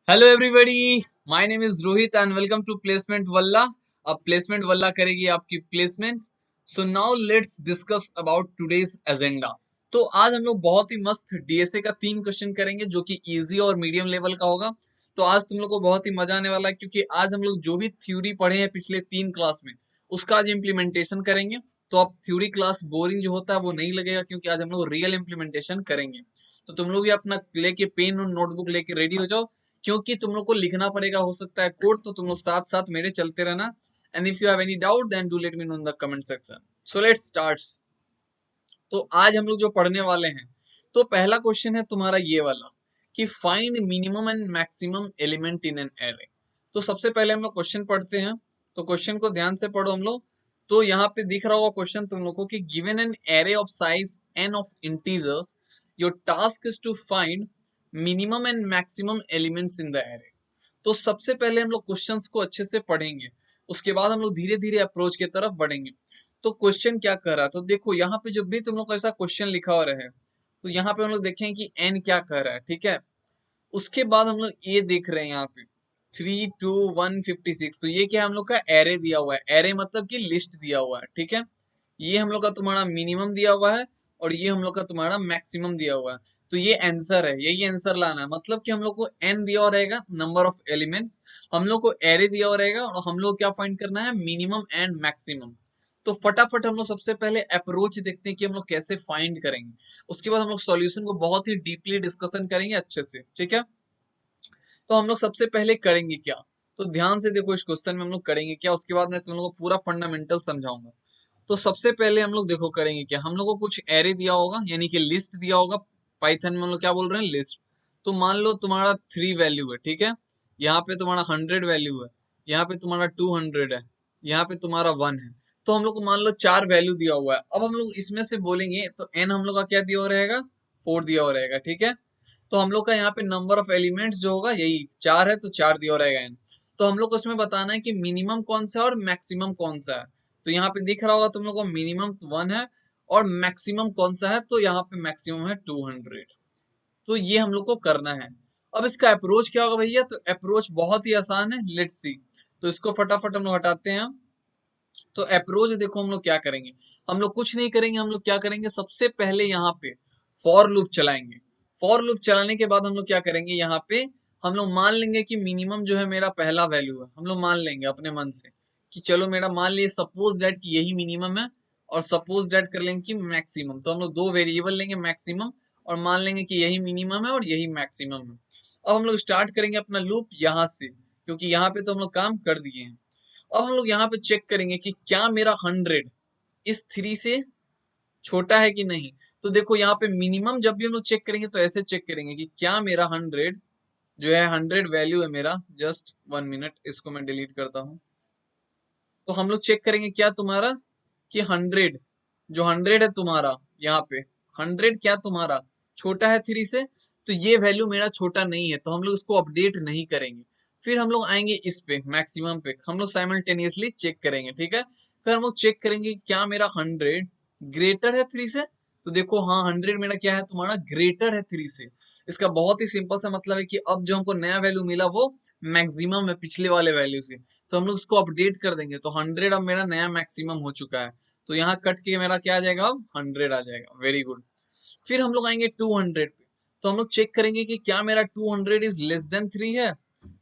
Hello everybody, my name is Rohit and welcome to Placement Wallah. अब Placement Wallah करेगी आपकी placement. So now let's discuss about today's agenda. तो आज हम लोग बहुत ही मस्त डीएसए का 3 क्वेश्चन करेंगे जो कि इजी और मीडियम लेवल का होगा। तो आज तुम लोग को बहुत ही मजा आने वाला है क्योंकि आज हम लोग जो भी थ्योरी पढ़े हैं पिछले 3 क्लास में उसका आज इम्प्लीमेंटेशन करेंगे। तो अब थ्योरी क्लास बोरिंग जो होता है वो नहीं लगेगा क्योंकि आज हम लोग रियल इम्प्लीमेंटेशन करेंगे। तो तुम लोग भी अपना लेके पेन और नोटबुक लेके रेडी हो जाओ क्योंकि तुम लोग को लिखना पड़ेगा, हो सकता है कोड। तो तुम लोग साथ साथ मेरे चलते रहना। And if you have any doubt then do let me know in the comment section. So let's start. तो आज हम लोग जो पढ़ने वाले हैं, तो पहला क्वेश्चन है तुम्हारा ये वाला कि find minimum and maximum element in an array. तो सबसे पहले हम लोग क्वेश्चन पढ़ते हैं। तो क्वेश्चन को ध्यान से पढ़ो हम लोग। तो यहाँ पे दिख रहा होगा क्वेश्चन तुम लोग को कि given an array of size n of integers, your task is to find minimum and maximum elements in the array. तो सबसे पहले हम लोग क्वेश्चंस को अच्छे से पढ़ेंगे, उसके बाद हम लोग धीरे धीरे अप्रोच की तरफ बढ़ेंगे। तो क्वेश्चन क्या कर रहा है, तो देखो यहाँ पे जब भी तुम लोग को ऐसा क्वेश्चन लिखा हुआ रहे तो यहाँ पे हम लोग देखें कि एन क्या कर रहा है, ठीक है। उसके बाद हम लोग ये देख रहे हैं यहाँ पे 3 2 1 56। तो ये क्या हम लोग का एरे दिया हुआ है। एरे मतलब कि लिस्ट दिया हुआ है, ठीक है। ये हम लोग का तुम्हारा मिनिमम दिया हुआ है और ये हम लोग का तुम्हारा मैक्सिमम दिया हुआ है। तो ये आंसर है, यही आंसर लाना है। मतलब कि हम लोग को एन दिया हुआ रहेगा, नंबर ऑफ एलिमेंट्स। हम लोग को एरे दिया हुआ रहेगा और हम लोग क्या फाइंड करना है, मिनिमम एंड मैक्सिमम। तो फटाफट हम लोग सबसे पहले अप्रोच देखते हैं कि हम लोग कैसे फाइंड करेंगे। उसके बाद हम लोग सॉल्यूशन को बहुत ही डीपली डिस्कशन करेंगे अच्छे से, ठीक है। तो हम लोग सबसे पहले करेंगे क्या, तो ध्यान से देखो इस क्वेश्चन में हम लोग करेंगे क्या, उसके बाद मैं तुम लोगों को पूरा फंडामेंटल समझाऊंगा। तो सबसे पहले हम लोग देखो करेंगे क्या, हम लोग को कुछ एरे दिया होगा यानी कि लिस्ट दिया होगा। पाइथन में हम लोग क्या बोल रहे हैं, लिस्ट। तो मान लो तुम्हारा 3 वैल्यू है, ठीक है। यहाँ पे तुम्हारा 100 वैल्यू है, यहाँ पे तुम्हारा 200 है, यहाँ पे तुम्हारा 1 है। तो हम लोग को मान लो 4 वैल्यू दिया हुआ है। अब हम लोग इसमें से बोलेंगे तो एन हम लोग का क्या दिया हुआ रहेगा, 4 दिया हुआ रहेगा, ठीक है। तो हम लोग का यहाँ पे नंबर ऑफ एलिमेंट्स जो होगा यही 4 है, तो 4 दिया रहेगा एन। तो हम लोग को इसमें बताना है कि मिनिमम कौन सा है और मैक्सिमम कौन सा है। तो यहाँ पे दिख रहा होगा तुम लोग को मिनिमम 1 है और मैक्सिमम कौन सा है, तो यहाँ पे मैक्सिमम है 200। तो ये हम लोग को करना है। अब इसका अप्रोच क्या होगा भैया, तो अप्रोच बहुत ही आसान है, लेट्स सी। तो इसको फटाफट हम लोग हटाते हैं। तो अप्रोच देखो हम लोग क्या करेंगे, हम लोग कुछ नहीं करेंगे। हम लोग क्या करेंगे, सबसे पहले यहाँ पे फॉर लूप चलाएंगे। फॉर लूप चलाने के बाद हम लोग क्या करेंगे, यहाँ पे हम लोग मान लेंगे कि मिनिमम जो है मेरा पहला वैल्यू है। हम लोग मान लेंगे अपने मन से कि चलो मेरा मान लिए सपोज डेट कि यही मिनिमम है, और सपोज डेट कर लेंगे कि मैक्सिमम। तो हम लोग दो वेरिएबल लेंगे मैक्सिमम, और मान लेंगे कि यही मिनिमम है और यही मैक्सिमम है। अब हम लोग स्टार्ट करेंगे अपना लूप यहाँ से, क्योंकि यहाँ पे तो हम लोग काम कर दिए हैं। अब हम लोग यहाँ पे चेक करेंगे कि क्या मेरा 100 इस 3 से छोटा है कि नहीं। तो देखो यहाँ पे मिनिमम जब भी हम लोग चेक करेंगे तो ऐसे चेक करेंगे कि क्या मेरा 100 जो है 100 वैल्यू है मेरा। जस्ट 1 मिनट, इसको मैं डिलीट करता हूँ। तो हम लोग चेक करेंगे क्या तुम्हारा कि 100 जो 100 है तुम्हारा यहाँ पे 100 क्या तुम्हारा छोटा है 3 से। तो ये वैल्यू मेरा छोटा नहीं है, तो हम लोग इसको अपडेट नहीं करेंगे। फिर हम लोग आएंगे इस पे मैक्सिमम पे, हम लोग साइमल्टेनियसली चेक करेंगे, ठीक है। फिर हम लोग चेक करेंगे क्या मेरा 100 ग्रेटर है 3 से। तो देखो हाँ, 100 मेरा क्या है तुम्हारा, ग्रेटर है 3 से। इसका बहुत ही सिंपल सा मतलब है कि अब जो हमको नया वैल्यू मिला वो मैक्सिमम है पिछले वाले वैल्यू से। तो हम लोग उसको अपडेट कर देंगे। तो 100 अब मेरा नया मैक्सिमम हो चुका है। तो यहाँ कट के मेरा क्या आ जाएगा, अब 100 आ जाएगा। Very good. फिर हम लोग आएंगे 200 पे। तो हम लोग चेक करेंगे कि क्या मेरा 200 इज लेस देन 3 है।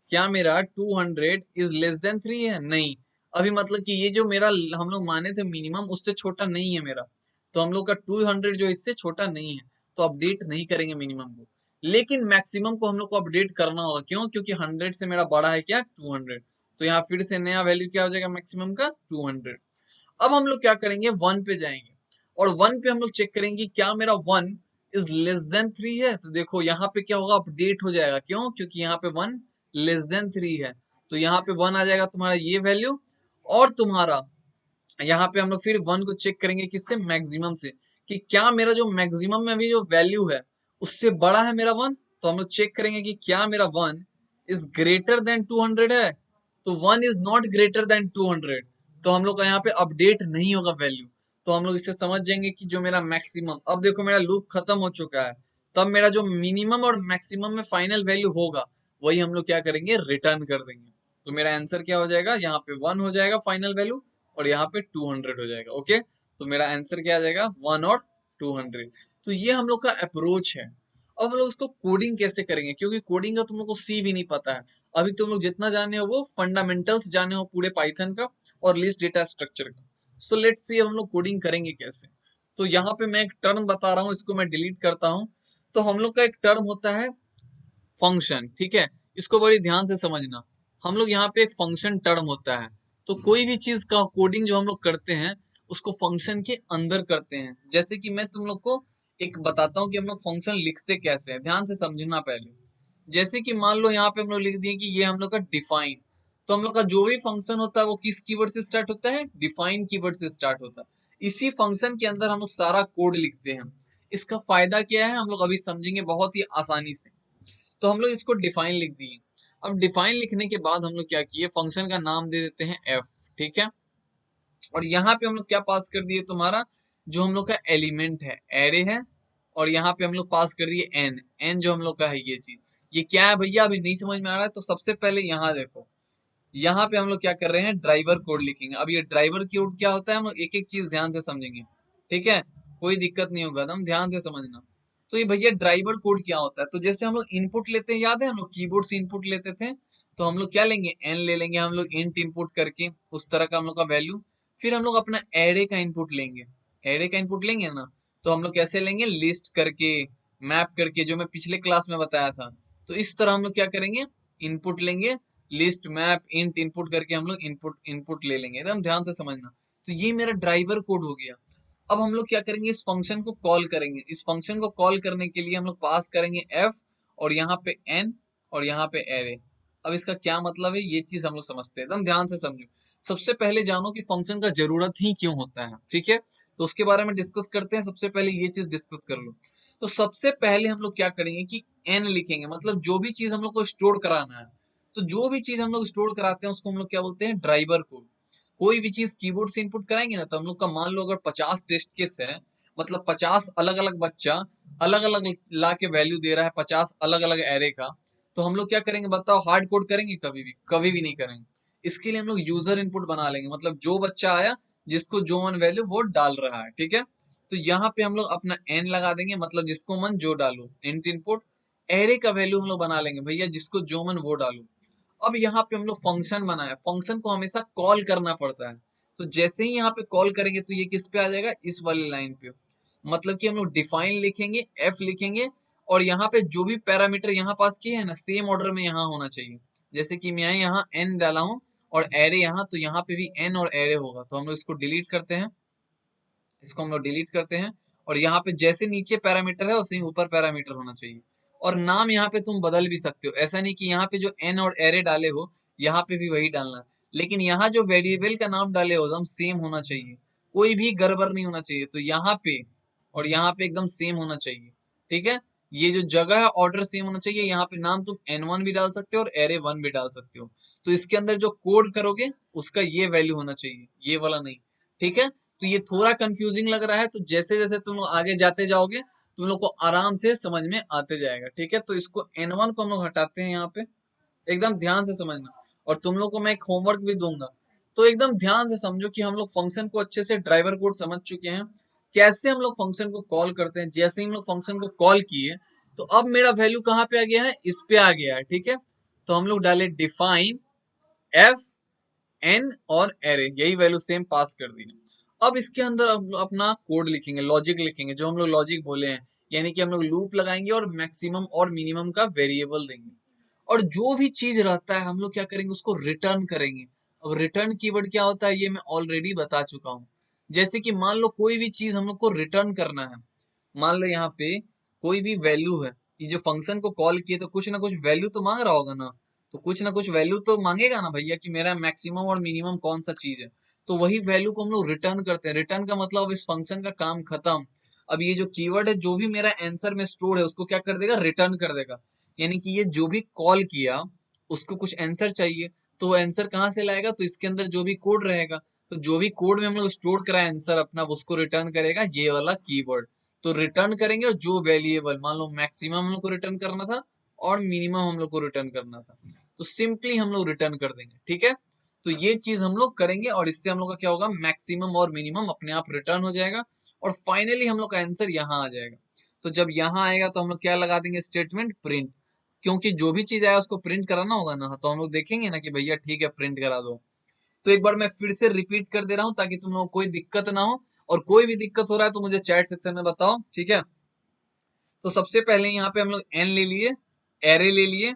क्या मेरा 200 इज लेस देन 3 है, नहीं। अभी मतलब कि ये जो मेरा हम लोग माने थे मिनिमम उससे छोटा नहीं है मेरा। तो हम लोग का 200 जो इससे छोटा नहीं है, तो अपडेट नहीं करेंगे मिनिमम को। लेकिन मैक्सिमम को हम लोग को अपडेट करना होगा, क्यों, क्योंकि 100 से मेरा बड़ा है क्या, 200। तो यहाँ फिर से नया वैल्यू क्या हो जाएगा मैक्सिमम का, 200। अब हम लोग क्या करेंगे, 1 पे जाएंगे और 1 पे हम लोग चेक करेंगे क्या मेरा 1 इज लेस देन 3 है। तो देखो यहाँ पे क्या होगा, अपडेट हो जाएगा, क्यों, क्योंकि यहाँ पे 1 लेस देन 3 है। तो यहाँ पे 1 आ जाएगा तुम्हारा ये वैल्यू। और तुम्हारा यहाँ पे हम लोग फिर 1 को चेक करेंगे किससे, मैक्सिमम से, कि क्या मेरा जो मैक्सिमम में अभी जो वैल्यू है उससे बड़ा है मेरा 1। तो हम लोग चेक करेंगे कि क्या मेरा 1 इज ग्रेटर देन 200 है। तो 1 इज नॉट ग्रेटर देन 200। तो हम लोग का यहाँ पे अपडेट नहीं होगा वैल्यू। तो हम लोग इससे समझ जाएंगे कि जो मेरा मैक्सिमम, अब देखो मेरा लूप खत्म हो चुका है, तब मेरा जो मिनिमम और मैक्सिमम में फाइनल वैल्यू होगा वही हम लोग क्या करेंगे, रिटर्न कर देंगे। तो मेरा आंसर क्या हो जाएगा, यहाँ पे 1 हो जाएगा फाइनल वैल्यू, और यहाँ पे 200 हो जाएगा। ओके, तो मेरा आंसर क्या आ जाएगा, 1 और 200। तो ये हम लोग का अप्रोच है। अब हम लोग इसको कोडिंग कैसे करेंगे, क्योंकि कोडिंग का तुम लोग को सी भी नहीं पता है। अभी तुम लोग जितना जाने हो वो फंडामेंटल्स जाने हो पूरे पाइथन का और लिस्ट डेटा स्ट्रक्चर का। सो लेट्स सी हम लोग कोडिंग करेंगे कैसे। तो यहाँ पे मैं एक टर्म बता रहा हूँ, इसको मैं डिलीट करता हूँ। तो हम लोग का एक टर्म होता है फंक्शन, ठीक है, इसको बड़ी ध्यान से समझना। हम लोग यहाँ पे एक फंक्शन टर्म होता है। तो कोई भी चीज का कोडिंग जो हम लोग करते हैं उसको फंक्शन के अंदर करते हैं। जैसे कि मैं तुम लोग को एक बताता हूँ कि हम लोग फंक्शन लिखते कैसे हैं, ध्यान से समझना पहले। जैसे कि मान लो यहाँ पे हम लोग लिख दिए कि ये हम लोग का डिफाइन। तो हम लोग का जो भी फंक्शन होता है वो किस कीवर्ड से स्टार्ट होता है, डिफाइन कीवर्ड से स्टार्ट होता है। इसी फंक्शन के अंदर हम लोग सारा कोड लिखते हैं। इसका फायदा क्या है हम लोग अभी समझेंगे बहुत ही आसानी से। तो हम लोग इसको डिफाइन लिख दिए। अब डिफाइन लिखने के बाद हम लोग क्या किए, फंक्शन का नाम दे देते हैं एफ, ठीक है। और यहाँ पे हम लोग क्या पास कर दिए, तुम्हारा जो हम लोग का एलिमेंट है एरे है। और यहाँ पे हम लोग पास कर दिए एन, एन जो हम लोग का है ये चीज। ये क्या है भैया, अभी नहीं समझ में आ रहा है, तो सबसे पहले यहाँ देखो, यहाँ पे हम लोग क्या कर रहे हैं, ड्राइवर कोड लिखेंगे। अब ये ड्राइवर कोड क्या होता है, हम लोग एक एक चीज ध्यान से समझेंगे, ठीक है, कोई दिक्कत नहीं होगा, एकदम ध्यान से समझना। तो ये भैया ड्राइवर कोड क्या होता है, तो जैसे हम लोग इनपुट लेते हैं, याद है हम लोग कीबोर्ड से इनपुट लेते थे, तो हम लोग क्या लेंगे, एन ले लेंगे हम लोग इंट इनपुट करके, उस तरह का हम लोग का वैल्यू। फिर हम लोग अपना एरे का इनपुट लेंगे, एरे का इनपुट लेंगे ना, तो हम लोग कैसे लेंगे, लिस्ट करके, मैप करके, जो मैं पिछले क्लास में बताया था। तो इस तरह हम लोग क्या करेंगे, इनपुट लेंगे, लिस्ट मैप इंट इनपुट करके हम लोग इनपुट इनपुट ले लेंगे, एकदम ध्यान से समझना। तो ये मेरा ड्राइवर कोड हो गया। अब हम लोग क्या करेंगे, इस फंक्शन को कॉल करेंगे। इस फंक्शन को कॉल करने के लिए हम लोग पास करेंगे एफ, और यहाँ पे एन, और यहाँ पे एरे। अब इसका क्या मतलब है, ये चीज हम लोग समझते हैं, एकदम ध्यान से समझो। सबसे पहले जानो कि फंक्शन का जरूरत ही क्यों होता है, ठीक है, तो उसके बारे में डिस्कस करते हैं। सबसे पहले ये चीज डिस्कस कर लो। तो सबसे पहले हम लोग क्या करेंगे कि एन लिखेंगे, मतलब जो भी चीज हम लोग को स्टोर कराना है। तो जो भी चीज हम लोग स्टोर कराते हैं उसको हम लोग क्या बोलते हैं, ड्राइवर कोड। कोई भी चीज कीबोर्ड से इनपुट कराएंगे ना, तो हम लोग का मान लो अगर 50 टेस्ट केस है, मतलब 50 अलग अलग बच्चा अलग अलग ला के वैल्यू दे रहा है 50 अलग अलग एरे का, तो हम लोग क्या करेंगे बताओ, हार्ड कोड करेंगे, कभी भी नहीं करेंगे। इसके लिए हम लोग यूजर इनपुट बना लेंगे, मतलब जो बच्चा आया जिसको जो मन वैल्यू वो डाल रहा है, ठीक है। तो यहाँ पे हम लोग अपना एन लगा देंगे, मतलब जिसको मन जो डालो, इंट इनपुट। एरे का वैल्यू हम लोग बना लेंगे, भैया जिसको जो मन वो डालो। अब यहाँ पे हम लोग फंक्शन बनाया, फंक्शन को हमेशा कॉल करना पड़ता है। तो जैसे ही यहाँ पे कॉल करेंगे तो ये किस पे आ जाएगा, इस वाली लाइन पे। मतलब कि हम लोग डिफाइन लिखेंगे, एफ लिखेंगे, और यहाँ पे जो भी पैरामीटर यहाँ पास किए हैं ना, सेम ऑर्डर में यहाँ होना चाहिए। जैसे कि मैं यहाँ एन डाला हूँ और एरे यहाँ, तो यहाँ पे भी एन और एरे होगा। तो हम लोग इसको डिलीट करते हैं, इसको हम लोग डिलीट करते हैं। और यहाँ पे जैसे नीचे पैरामीटर है उसे ऊपर पैरामीटर होना चाहिए। और नाम यहाँ पे तुम बदल भी सकते हो, ऐसा नहीं कि यहाँ पे जो एन और एरे डाले हो यहाँ पे भी वही डालना है। लेकिन यहाँ जो वेरिएबल का नाम डाले हो एकदम सेम होना चाहिए, कोई भी गड़बड़ नहीं होना चाहिए। तो यहाँ पे और यहाँ पे एकदम सेम होना चाहिए, ठीक है। ये जो जगह है ऑर्डर सेम होना चाहिए। यहाँ पे नाम तुम n1 भी डाल सकते हो और एरे 1 भी डाल सकते हो। तो इसके अंदर जो कोड करोगे उसका ये वैल्यू होना चाहिए, ये वाला नहीं, ठीक है। तो ये थोड़ा कंफ्यूजिंग लग रहा है, तो जैसे जैसे तुम लोग आगे जाते जाओगे तुम लोग को आराम से समझ में आते जाएगा, ठीक है। तो इसको n1 को हम लोग हटाते हैं यहाँ पे, एकदम ध्यान से समझना। और तुम लोग को मैं एक होमवर्क भी दूंगा, तो एकदम ध्यान से समझो कि हम लोग फंक्शन को अच्छे से ड्राइवर कोड समझ चुके हैं, कैसे हम लोग फंक्शन को कॉल करते हैं। जैसे ही हम लोग फंक्शन को कॉल किए तो अब मेरा वैल्यू कहाँ पे आ गया है, इस पे आ गया है, ठीक है। तो हम लोग डाले डिफाइन एफ एन और एरे, यही वैल्यू सेम पास कर दी। अब इसके अंदर अपना कोड लिखेंगे, लॉजिक लिखेंगे, जो हम लोग लॉजिक बोले हैं, यानी कि हम लोग लूप लगाएंगे और मैक्सिमम और मिनिमम का वेरिएबल देंगे। और जो भी चीज रहता है हम लोग क्या करेंगे, उसको रिटर्न करेंगे। अब रिटर्न कीवर्ड क्या होता है ये मैं ऑलरेडी बता चुका हूँ। जैसे कि मान लो कोई भी चीज हम लोग को रिटर्न करना है, मान लो यहाँ पे कोई भी वैल्यू है, ये जो फंक्शन को कॉल किए तो कुछ ना कुछ वैल्यू तो मांग रहा होगा ना, तो कुछ ना कुछ वैल्यू तो मांगेगा ना भैया कि मेरा मैक्सिमम और मिनिमम कौन सा चीज है। तो वही वैल्यू को हम लोग रिटर्न करते हैं। रिटर्न का मतलब अब इस फंक्शन का काम खत्म। अब ये जो कीवर्ड है जो भी मेरा आंसर में स्टोर है उसको क्या कर देगा, रिटर्न कर देगा। यानी कि ये जो भी कॉल किया उसको कुछ आंसर चाहिए, तो वो आंसर कहाँ से लाएगा, तो इसके अंदर जो भी कोड रहेगा, तो जो भी कोड में हम लोग स्टोर करा आंसर अपना उसको रिटर्न करेगा ये वाला कीवर्ड। तो रिटर्न करेंगे और जो वेरिएबल मान लो मैक्सिमम हम लोग को रिटर्न करना था और मिनिमम हम लोग को रिटर्न करना था। तो सिंपली हम लोग रिटर्न कर देंगे, ठीक है। तो ये चीज हम लोग करेंगे और इससे हम लोग का क्या होगा, मैक्सिमम और मिनिमम अपने आप रिटर्न हो जाएगा और फाइनली हम लोग का आंसर यहाँ आ जाएगा। तो जब यहाँ आएगा तो हम लोग क्या लगा देंगे, स्टेटमेंट प्रिंट, क्योंकि जो भी चीज आया उसको प्रिंट कराना होगा ना, तो हम लोग देखेंगे ना कि भैया ठीक है प्रिंट करा दो। तो एक बार मैं फिर से रिपीट कर दे रहा हूँ ताकि तुम लोगों को कोई दिक्कत ना हो, और कोई भी दिक्कत हो रहा है तो मुझे चैट सेक्शन में बताओ, ठीक है। तो सबसे पहले यहाँ पे हम लोग एन ले लिए, एरे ले लिए,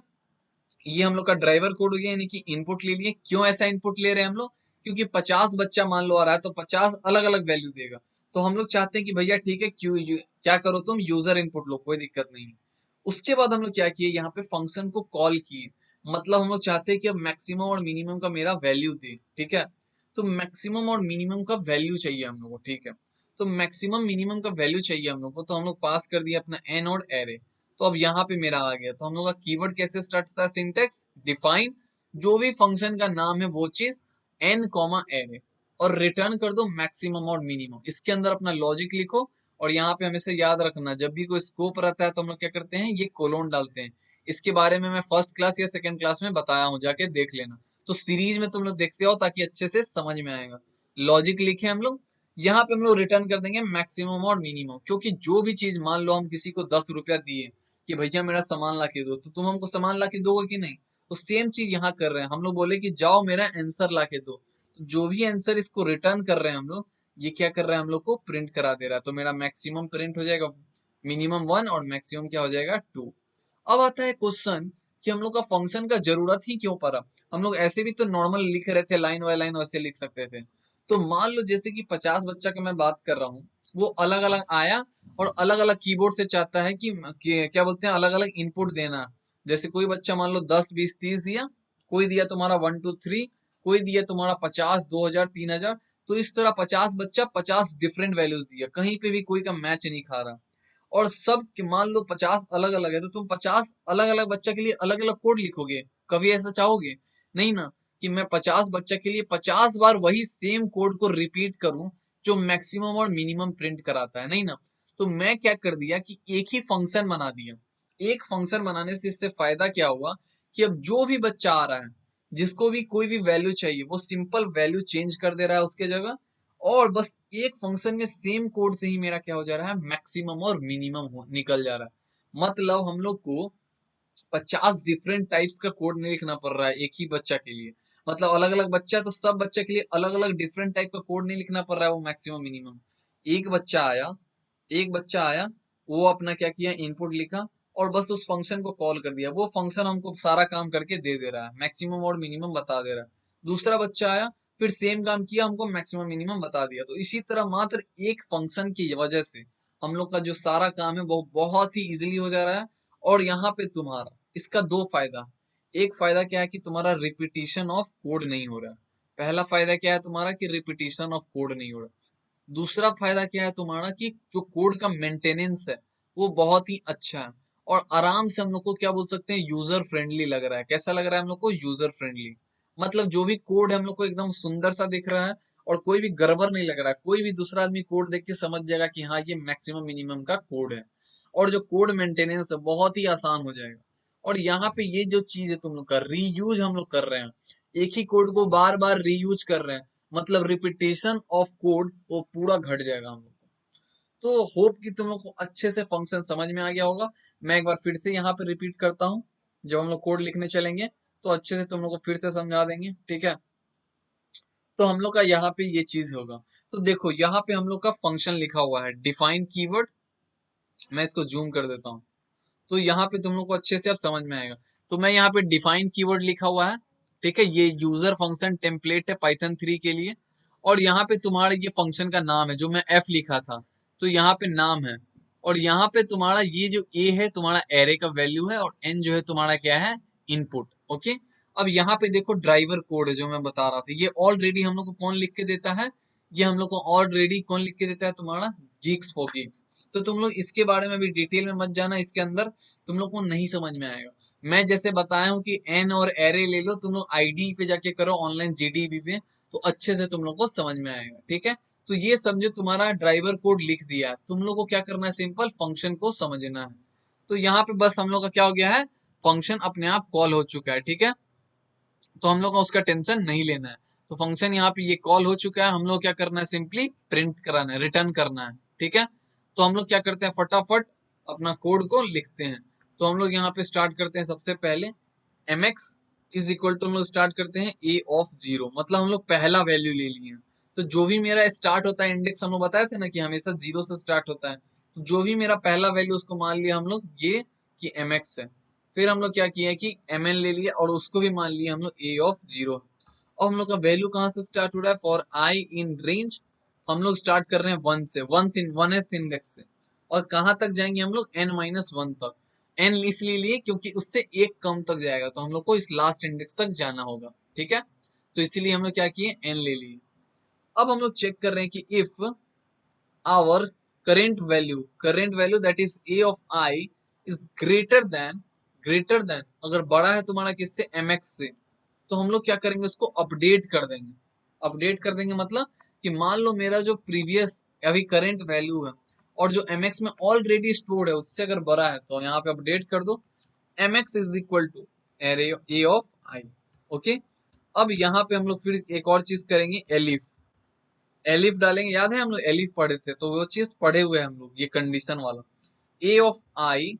ये हम लोग का ड्राइवर कोड हो गया, यानी कि इनपुट ले लिए। क्यों ऐसा इनपुट ले रहे हैं हम लोग, क्योंकि 50 बच्चा मान लो आ रहा है तो 50 अलग अलग वैल्यू देगा। तो हम लोग चाहते हैं कि भैया ठीक है क्या करो तुम यूजर इनपुट लो, कोई दिक्कत नहीं है। उसके बाद हम लोग क्या किए, यहाँ पे फंक्शन को कॉल किए, मतलब हम लोग चाहते हैं कि अब मैक्सिमम और मिनिमम का मेरा वैल्यू दे, ठीक है। तो मैक्सिमम और मिनिमम का वैल्यू चाहिए हम लोग को, ठीक है। तो मैक्सिमम मिनिमम का वैल्यू चाहिए हम लोग को, तो हम लोग पास कर दिया अपना एन और एरे। तो अब यहाँ पे मेरा आ गया, तो हम लोग का कीवर्ड कैसे स्टार्ट होता है, सिंटेक्स डिफाइन जो भी फंक्शन का नाम है वो चीज, एन कॉमा एरे, और रिटर्न कर दो मैक्सिमम और मिनिमम। इसके अंदर अपना लॉजिक लिखो, और यहाँ पे हमेशा याद रखना जब भी कोई स्कोप रहता है तो हम लोग क्या करते हैं, ये कोलोन डालते हैं। इसके बारे में मैं फर्स्ट क्लास या सेकंड क्लास में बताया हूँ, जाके देख लेना। तो सीरीज में तुम लोग देखते हो ताकि अच्छे से समझ में आएगा। लॉजिक लिखे हम लोग, यहाँ पे हम लोग रिटर्न कर देंगे मैक्सिमम और मिनिमम, क्योंकि जो भी चीज मान लो हम किसी को 10 रुपया दिए कि भैया मेरा सामान ला के दो, तो तुम हमको सामान ला के दोगे कि नहीं। तो सेम चीज यहाँ कर रहे हैं हम लोग, बोले कि जाओ मेरा आंसर ला के दो, तो जो भी आंसर इसको रिटर्न कर रहे हैं हम लोग, ये क्या कर रहा है, हम लोग को प्रिंट करा दे रहा है। तो मेरा मैक्सिमम प्रिंट हो जाएगा मिनिमम 1 और मैक्सिमम क्या हो जाएगा 2। अब आता है क्वेश्चन कि हम लोग का फंक्शन का जरूरत ही क्यों पड़ा। हम लोग ऐसे भी तो नॉर्मल लिख रहे थे, लाइन बाय लाइन वैसे लिख सकते थे। तो मान लो जैसे कि 50 बच्चा का मैं बात कर रहा हूँ, वो अलग अलग आया और अलग अलग कीबोर्ड से चाहता है कि क्या बोलते हैं, अलग अलग इनपुट देना। जैसे कोई बच्चा मान लो 10 20 30 दिया, कोई दिया तुम्हारा 1 2 3, कोई दिया तुम्हारा 50 2000 3000। तो इस तरह 50 बच्चा 50 डिफरेंट वैल्यूज दिया, कहीं पे भी कोई का मैच नहीं खा रहा। और सब मान लो 50 अलग अलग है, तो तुम 50 अलग अलग बच्चा के लिए अलग अलग कोड लिखोगे, कभी ऐसा चाहोगे, नहीं ना, कि मैं 50 बच्चा के लिए 50 बार वही सेम कोड को रिपीट करूं जो मैक्सिमम और मिनिमम प्रिंट कराता है, नहीं ना। तो मैं क्या कर दिया कि एक ही फंक्शन बना दिया। एक फंक्शन बनाने से इससे फायदा क्या हुआ, कि अब जो भी बच्चा आ रहा है, जिसको भी कोई भी वैल्यू चाहिए, वो सिंपल वैल्यू चेंज कर दे रहा है उसके जगह, और बस एक फंक्शन में सेम कोड से ही मेरा क्या हो जा रहा है, मैक्सिमम और मिनिमम निकल जा रहा है। मतलब हम लोग को 50 डिफरेंट टाइप्स का कोड नहीं लिखना पड़ रहा है एक ही बच्चा के लिए। मतलब अलग अलग बच्चा है तो सब बच्चा के लिए अलग अलग डिफरेंट टाइप का कोड नहीं लिखना पड़ रहा है वो मैक्सिमम मिनिमम। एक बच्चा आया, एक बच्चा आया, वो अपना क्या किया, इनपुट लिखा और बस उस फंक्शन को कॉल कर दिया, वो फंक्शन हमको सारा काम करके दे दे रहा है, मैक्सिमम और मिनिमम बता दे रहा है। दूसरा बच्चा आया, फिर सेम काम किया, हमको मैक्सिमम मिनिमम बता दिया। तो इसी तरह मात्र एक फंक्शन की वजह से हम लोग का जो सारा काम है वो बहुत ही इजिली हो जा रहा है। और यहाँ पे तुम्हारा इसका दो फायदा, एक फायदा क्या है कि तुम्हारा रिपीटिशन ऑफ कोड नहीं हो रहा है। पहला फायदा क्या है तुम्हारा, कि रिपीटिशन ऑफ कोड नहीं हो रहा। दूसरा फायदा क्या है तुम्हारा, कि जो कोड का मेंटेनेंस है वो बहुत ही अच्छा है, और आराम से हम लोग को क्या बोल सकते हैं, यूजर फ्रेंडली लग रहा है। कैसा लग रहा है हम लोग को, यूजर फ्रेंडली। मतलब जो भी कोड है हम लोग को एकदम सुंदर सा दिख रहा है, और कोई भी गड़बड़ नहीं लग रहा है। कोई भी दूसरा आदमी कोड देख के समझ जाएगा कि हाँ ये मैक्सिमम मिनिमम का कोड है। और जो कोड मेंटेनेंस है बहुत ही आसान हो जाएगा। और यहाँ पे ये जो चीज है तुम लोग का रीयूज हम लोग कर रहे हैं, एक ही कोड को बार बार रीयूज कर रहे हैं, मतलब रिपीटेशन ऑफ कोड वो पूरा घट जाएगा हम लोग को। तो होप कि तुम लोग को अच्छे से फंक्शन समझ में आ गया होगा। मैं एक बार फिर से यहाँ पे रिपीट करता हूँ, जब हम लोग कोड लिखने चलेंगे तो अच्छे से तुम लोग को फिर से समझा देंगे, ठीक है। तो हम लोग का यहाँ पे ये चीज होगा। तो देखो यहाँ पे हम लोग का फंक्शन लिखा हुआ है डिफाइन कीवर्ड। मैं इसको जूम कर देता हूँ, तो यहाँ पे तुम लोग को अच्छे से अब समझ में आएगा। तो मैं यहाँ पे डिफाइन कीवर्ड लिखा हुआ है, ठीक है। ये यूजर फंक्शन टेम्पलेट है पाइथन 3 के लिए। और यहाँ पे तुम्हारा ये फंक्शन का नाम है, जो मैं एफ लिखा था, तो यहाँ पे नाम है। और यहाँ पे तुम्हारा ये जो ए है तुम्हारा एरे का वैल्यू है, और एन जो है तुम्हारा क्या है, इनपुट, ओके। अब यहाँ पे देखो ड्राइवर कोड है जो मैं बता रहा था, ये ऑलरेडी हम लोग को कौन लिख के देता है, ये हम लोग को ऑलरेडी कौन लिख के देता है, तुम्हारा गीक्स फॉर गीक्स। तो तुम लोग इसके बारे में भी डिटेल में मत जाना, इसके अंदर तुम लोग को नहीं समझ में आएगा। मैं जैसे बताया हूँ कि एन और एरे ले लो, तुम लोग आईडी पे जाके करो ऑनलाइन जीडीबी पे, तो अच्छे से तुम लोग को समझ में आएगा, ठीक है। तो ये समझो तुम्हारा ड्राइवर कोड लिख दिया है, तुम लोग को क्या करना है, सिंपल फंक्शन को समझना है। तो यहाँ पे बस हम लोग का क्या हो गया है, फंक्शन अपने आप कॉल हो चुका है, ठीक है। तो हम लोग को उसका टेंशन नहीं लेना है। तो फंक्शन यहाँ पे ये कॉल हो चुका है, हम लोग क्या करना है, सिंपली प्रिंट कराना है, रिटर्न करना है, ठीक है। तो हम लोग क्या करते हैं, फटाफट अपना कोड को लिखते हैं। तो हम लोग यहाँ पे स्टार्ट करते हैं सबसे पहले mx इज इक्वल टू, हम लोग स्टार्ट करते हैं a ऑफ 0, मतलब हम लोग पहला वैल्यू ले लिए हैं। तो जो भी मेरा स्टार्ट होता है इंडेक्स, हम लोग बताए थे ना कि हमेशा 0 से स्टार्ट होता है। तो जो भी मेरा पहला वैल्यू उसको मान लिया हम लोग ये कि mx है। फिर हम लोग क्या किया कि mn ले लिया और उसको भी मान लिया हम लोग a ऑफ 0। और हम लोग का वैल्यू कहाँ से स्टार्ट हो रहा है, फॉर i इन रेंज हम लोग स्टार्ट कर रहे हैं 1 से, 1th इंडेक्स से। और कहाँ तक जाएंगे हम लोग, n-1 तक। n इसलिए लिए क्योंकि उससे एक कम तक जाएगा, तो हम लोग को इस लास्ट इंडेक्स तक जाना होगा, ठीक है। तो इसीलिए हम लोग क्या किए, n ले लिए। अब हम लोग चेक कर रहे हैं कि if our current value that is a of i is greater than अगर बड़ा है तुम्हारा किससे, mx से, तो हम लोग क्या करेंगे, उसको अपडेट कर देंगे। अपडेट कर देंगे मतलब कि मान लो मेरा जो प्रीवियस अभी करंट वैल्यू है और जो mx में ऑलरेडी स्टोर्ड है उससे अगर बड़ा है, तो यहाँ पे अपडेट कर दो mx is equal to a of i। Okay, अब यहाँ पे हम लोग फिर एक और चीज करेंगे, एलिफ। एलिफ डालेंगे, याद है हम लोग एलिफ पढ़े थे, तो वो चीज पढ़े हुए हैं हम लोग, ये कंडीशन वाला। a of i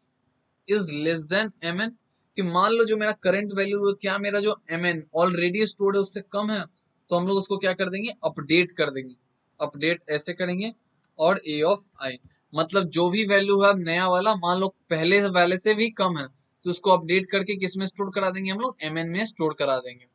is less than mn, कि मान लो जो मेरा करंट वैल्यू है, क्या मेरा जो mn ऑलरेडी स्टोर्ड है उससे कम है, तो हम लोग उसको क्या कर देंगे, अपडेट कर देंगे। अपडेट ऐसे करेंगे, और a ऑफ i मतलब जो भी वैल्यू है नया वाला, मान लो पहले वाले से भी कम है, तो उसको अपडेट करके किस में स्टोर करा देंगे, हम लोग mn में स्टोर करा देंगे।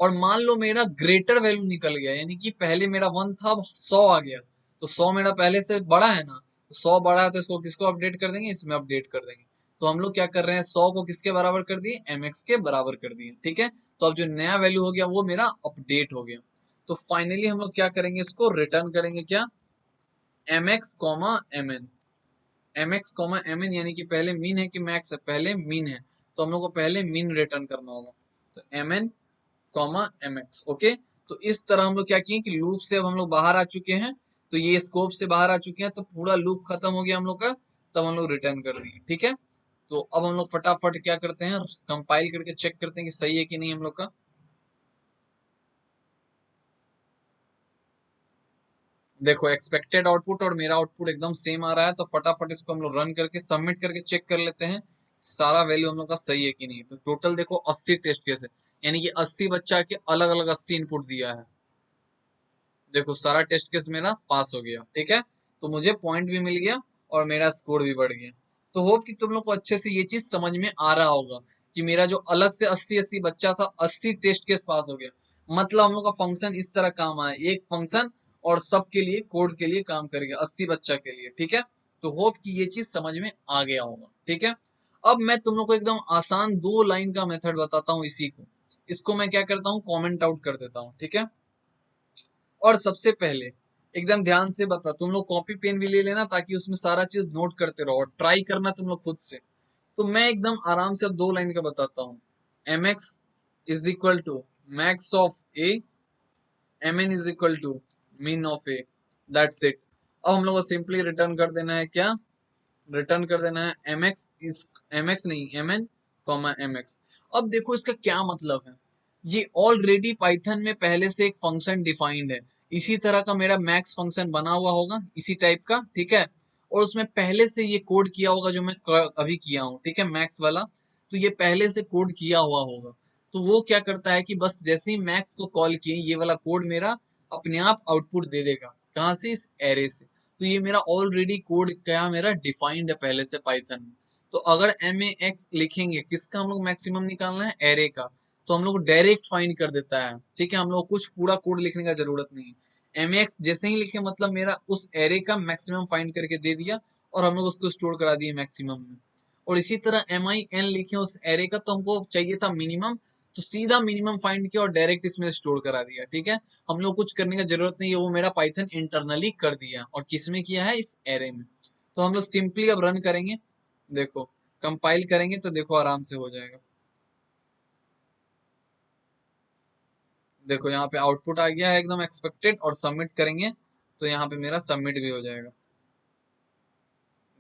और मान लो मेरा ग्रेटर वैल्यू निकल गया, यानी कि पहले मेरा 1 था, अब 100 आ गया, तो 100 मेरा पहले से बड़ा है ना, तो 100 बड़ा है तो इसको किसको अपडेट कर देंगे, इसमें अपडेट कर देंगे। तो हम लोग क्या कर रहे हैं, 100 को किसके बराबर कर दिए, mx के बराबर कर दिए, ठीक है। तो अब जो नया वैल्यू हो गया वो मेरा अपडेट हो गया। तो फाइनली हम लोग क्या करेंगे, इसको रिटर्न करेंगे, क्या, mx comma mn। mx comma mn यानी कि पहले मीन है कि मैक्स है, पहले मीन है, तो हम लोग को पहले मीन रिटर्न करना होगा। तो mn कॉमा mx, ओके। तो इस तरह हम लोग क्या किए कि लूप से अब हम लोग बाहर आ चुके हैं, तो ये स्कोप से बाहर आ चुके हैं, तो पूरा लूप खत्म हो गया हम लोग का, तब हम लोग रिटर्न कर दिए, ठीक है। तो अब हम लोग फटाफट क्या करते हैं, कंपाइल करके चेक करते हैं कि सही है कि नहीं हम लोग का। देखो एक्सपेक्टेड आउटपुट और मेरा आउटपुट एकदम सेम आ रहा है, तो फटाफट इसको हम लोग रन करके सबमिट करके चेक कर लेते हैं सारा वैल्यू हम लोग का सही है कि नहीं। तो टोटल देखो 80 टेस्ट केस है, यानी कि 80 बच्चा के अलग अलग 80 इनपुट दिया है। देखो सारा टेस्ट केस मेरा पास हो गया, ठीक है। तो मुझे पॉइंट भी मिल गया और मेरा स्कोर भी बढ़ गया। तो होप कि तुम लोग को अच्छे से ये चीज समझ में आ रहा होगा कि मेरा जो अलग से 80-80 बच्चा था, 80 टेस्ट केस पास हो गया। मतलब हम लोग का फंक्शन इस तरह काम आया, एक फंक्शन और सबके लिए कोड के लिए काम करेगा 80 बच्चा के लिए, ठीक है। तो होप कि ये चीज समझ में आ गया होगा, ठीक है। अब मैं तुम लोग को एकदम आसान 2 लाइन का मेथड बताता हूँ, इसी को, इसको मैं क्या करता हूँ, कॉमेंट आउट कर देता हूँ, ठीक है। और सबसे पहले एकदम ध्यान से बता, तुम लोग कॉपी पेन भी ले लेना ताकि उसमें सारा चीज नोट करते रहो और ट्राई करना तुम लोग खुद से। तो मैं एकदम आराम से अब 2 लाइन का बताता हूँ। mx is equal to max of a, mn is equal to min of a, that's it. अब हम लोग को सिंपली रिटर्न कर देना है, क्या, रिटर्न कर देना है mx इज, mx नहीं mn कॉमा mx। अब देखो इसका क्या मतलब है, ये ऑलरेडी पाइथन में पहले से एक फंक्शन डिफाइंड है, इसी तरह का मेरा मैक्स फंक्शन बना हुआ होगा, इसी टाइप का, ठीक है। और उसमें पहले से ये कोड किया होगा जो मैं अभी किया हूँ, ठीक है, मैक्स वाला। तो ये पहले से कोड किया हुआ होगा। तो वो क्या करता है कि बस जैसे ही मैक्स को कॉल किए, ये वाला कोड मेरा अपने आप आउटपुट दे देगा, कहाँ से, इस एरे से। तो ये मेरा ऑलरेडी कोड क्या मेरा डिफाइंड है पहले से पाइथन में। तो अगर एम ए एक्स लिखेंगे, किसका हम लोग मैक्सिमम निकालना है, एरे का, तो हम लोग डायरेक्ट फाइंड कर देता है, ठीक है। हम लोग कुछ पूरा कोड लिखने का जरूरत नहीं है, एम एक्स जैसे ही लिखे मतलब मेरा उस एरे का मैक्सिमम फाइंड करके दे दिया, और हम लोग उसको स्टोर करा दिए मैक्सिमम में। और इसी तरह एम आई एन लिखे उस एरे का, तो हमको चाहिए था मिनिमम, तो सीधा मिनिमम फाइंड किया और डायरेक्ट इसमें स्टोर करा दिया, ठीक है। हम लोग कुछ करने का जरूरत नहीं है, वो मेरा पाइथन इंटरनली कर दिया, और किसमें किया है, इस एरे में। तो हम लोग सिंपली अब रन करेंगे, देखो कंपाइल करेंगे तो देखो आराम से हो जाएगा। देखो यहाँ पे आउटपुट आ गया है एकदम एक्सपेक्टेड, और सबमिट करेंगे तो यहाँ पे मेरा सबमिट भी हो जाएगा।